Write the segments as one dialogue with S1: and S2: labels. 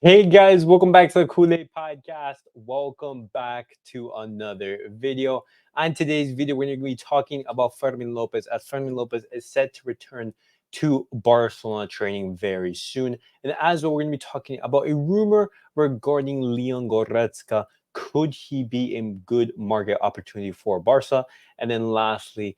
S1: Hey guys, welcome back to the CulePodcast. Welcome back to another video. On today's video, we're going to be talking about Fermin Lopez, as Fermin Lopez is set to return to Barcelona training very soon. And as well, we're going to be talking about a rumor regarding Leon Goretzka. Could he be a good market opportunity for Barca? And then lastly,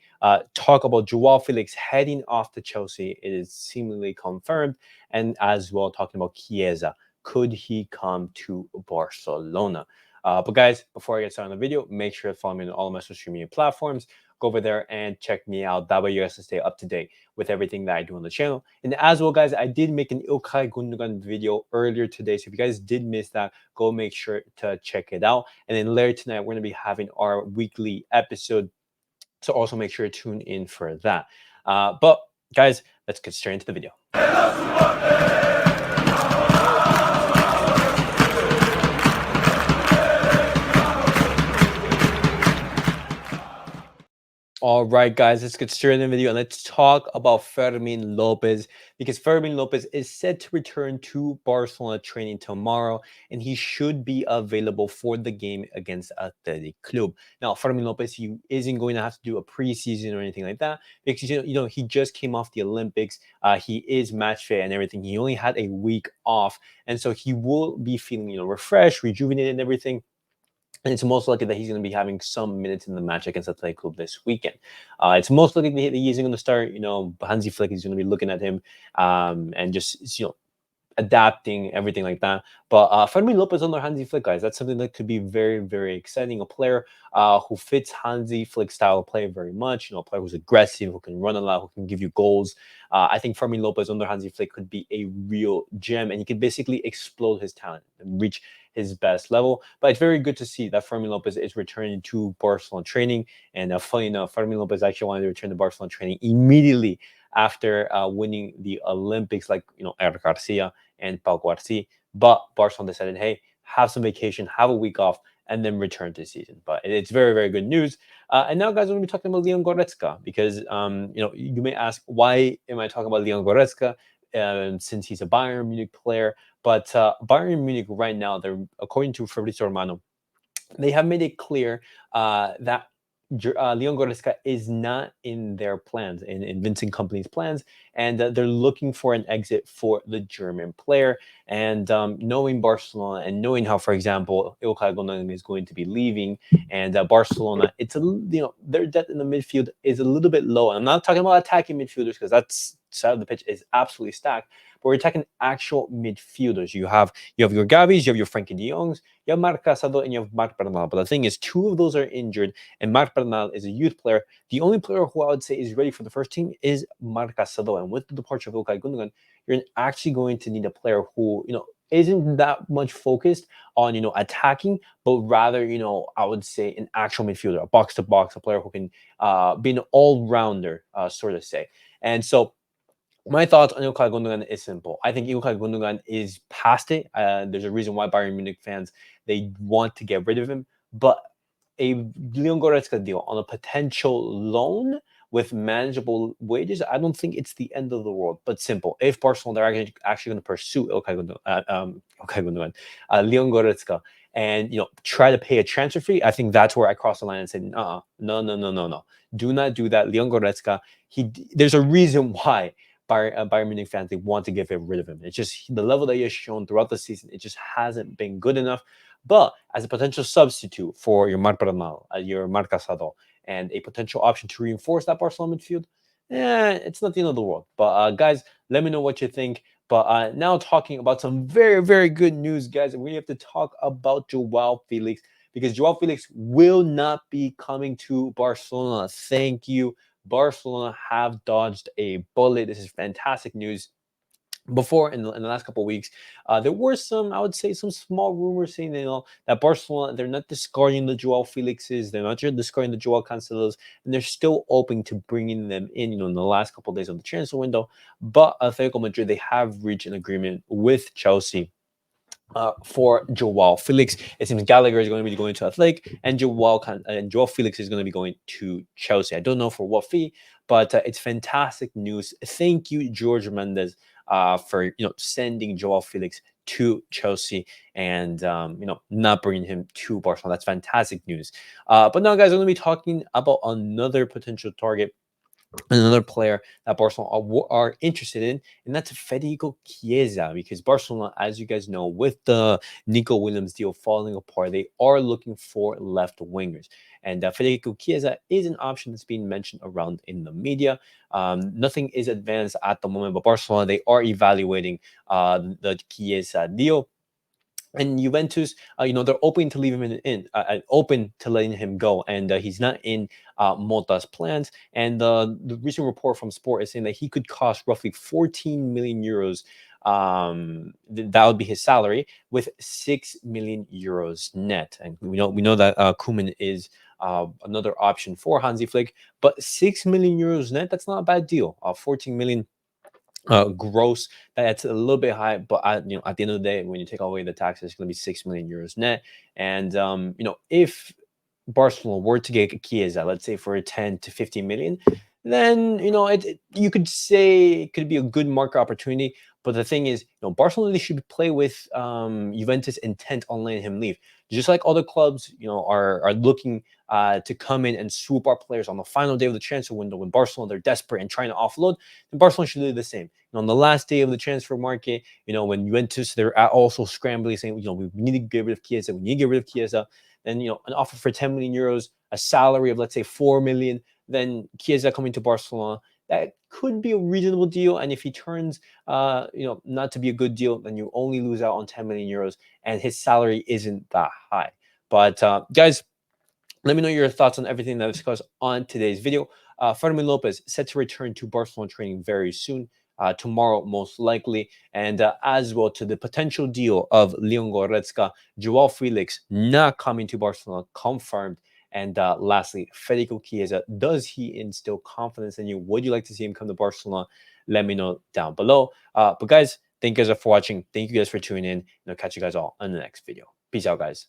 S1: talk about Joao Felix heading off to Chelsea. It is seemingly confirmed. And as well, talking about Chiesa, could he come to Barcelona? But guys, before I get started on the video, make sure to follow me on all of my social media platforms. Go over there and check me out. That way you guys can stay up to date with everything that I do on the channel. And as well, guys, I did make an Ilkay Gungan video earlier today. So if you guys did miss that, go make sure to check it out. And then later tonight, we're going to be having our weekly episode. So also make sure to tune in for that. But guys, let's get straight into the video. All right, guys, let's get straight into the video and let's talk about Fermin Lopez, because Fermin Lopez is set to return to Barcelona training tomorrow and he should be available for the game against Athletic Club. Now, Fermin Lopez, he isn't going to have to do a preseason or anything like that because, he just came off the Olympics. He is match fit and everything. He only had a week off. And so he will be feeling, refreshed, rejuvenated and everything. And it's most likely that he's going to be having some minutes in the match against Athletic Club this weekend. It's most likely that he's going to start. Hansi Flick is going to be looking at him and just adapting everything like that. But Fermin Lopez under Hansi Flick, guys, that's something that could be very, very exciting. A player who fits Hansi Flick's style of play very much. A player who's aggressive, who can run a lot, who can give you goals. I think Fermin Lopez under Hansi Flick could be a real gem, and he could basically explode his talent and reach his best level. But it's very good to see that Fermin Lopez is returning to Barcelona training. And funny enough, Fermin Lopez actually wanted to return to Barcelona training immediately after winning the Olympics, like Eric Garcia and Pau Guarci. But Barcelona decided, hey, have some vacation, have a week off, and then return to the season. But it's very, very good news. And now, guys, we're going to be talking about Leon Goretzka because, you may ask, why am I talking about Leon Goretzka? Since he's a Bayern Munich player. But Bayern Munich right now, they're, according to Fabrizio Romano, they have made it clear that Leon Goretzka is not in their plans, in Vincent Company's plans, and they're looking for an exit for the German player. And knowing Barcelona and knowing how, for example, Ilkay Gungan is going to be leaving, and Barcelona, it's their depth in the midfield is a little bit low. And I'm not talking about attacking midfielders because that's side of the pitch is absolutely stacked. But we're attacking actual midfielders. You have your Gavis, you have your Frankie De Jongs, you have Marc Casado, and you have Marc Bernal. But the thing is, two of those are injured, and Marc Bernal is a youth player. The only player who I would say is ready for the first team is Marc Casado. And with the departure of Ilkay Gungan, you're actually going to need a player who, isn't that much focused on, attacking, but rather, I would say an actual midfielder, a box-to-box, a player who can be an all-rounder, sort of say. And so my thoughts on Ilkay Gundogan is simple. I think Ilkay Gundogan is past it. There's a reason why Bayern Munich fans, they want to get rid of him. But a Leon Goretzka deal on a potential loan with manageable wages, I don't think it's the end of the world. But simple. If Barcelona, they're actually going to pursue Leon Goretzka, and try to pay a transfer fee, I think that's where I cross the line and say, no, do not do that. Leon Goretzka, there's a reason why Bayern Munich fans, they want to get rid of him. It's just the level that he has shown throughout the season, it just hasn't been good enough. But as a potential substitute for your Marc Bernal, your Marc Casado, and a potential option to reinforce that Barcelona midfield, it's not the end of the world. But guys, let me know what you think. But now talking about some very, very good news, guys, we have to talk about Joao Felix, because Joao Felix will not be coming to Barcelona. Thank you, Barcelona have dodged a bullet. This is fantastic news. Before, in the last couple of weeks, there were some, I would say, some small rumors saying, that Barcelona, they're not discarding the Joao Felixes, they're not discarding the Joao Cancelos, and they're still open to bringing them in, in the last couple of days of the transfer window. But Atletico Madrid, they have reached an agreement with Chelsea for Joao Felix. It seems Gallagher is going to be going to Athletic, and Joao Felix is going to be going to Chelsea. I don't know for what fee, but it's fantastic news. Thank you, George Mendes, for sending Joao Felix to Chelsea and not bringing him to Barcelona. That's fantastic news. But now, guys, I'm going to be talking about another potential target, another player that Barcelona are interested in, and that's Federico Chiesa, because Barcelona, as you guys know, with the Nico Williams deal falling apart, they are looking for left wingers. And Federico Chiesa is an option that's being mentioned around in the media. Nothing is advanced at the moment, but Barcelona, they are evaluating the Chiesa deal. And Juventus, they're open to leave him open to letting him go, and he's not in Mota's plans. And the recent report from Sport is saying that he could cost roughly 14 million euros. That would be his salary, with 6 million euros net. And we know that Koeman is another option for Hansi Flick, but 6 million euros net, that's not a bad deal. 14 million gross, that's a little bit high, but at the end of the day, when you take away the taxes, it's going to be 6 million euros net. And if Barcelona were to get Chiesa, let's say for 10 to 15 million, then you could say it could be a good market opportunity. But the thing is, Barcelona, they should play with Juventus intent on letting him leave, just like other clubs are looking to come in and swoop our players on the final day of the transfer window. When Barcelona, they're desperate and trying to offload, then Barcelona should do the same. On the last day of the transfer market, when Juventus, they're also scrambling, saying, we need to get rid of Chiesa, we need to get rid of Chiesa. Then an offer for 10 million euros, a salary of, let's say, 4 million, then Chiesa coming to Barcelona, that could be a reasonable deal. And if he turns not to be a good deal, then you only lose out on 10 million euros, and his salary isn't that high. But guys, let me know your thoughts on everything that I discussed on today's video. Fermin Lopez set to return to Barcelona training very soon, tomorrow most likely, and as well to the potential deal of Leon Goretzka, Joao Felix not coming to Barcelona, confirmed. And lastly, Federico Chiesa, does he instill confidence in you? Would you like to see him come to Barcelona? Let me know down below. But guys, thank you guys for watching. Thank you guys for tuning in. And I'll catch you guys all in the next video. Peace out, guys.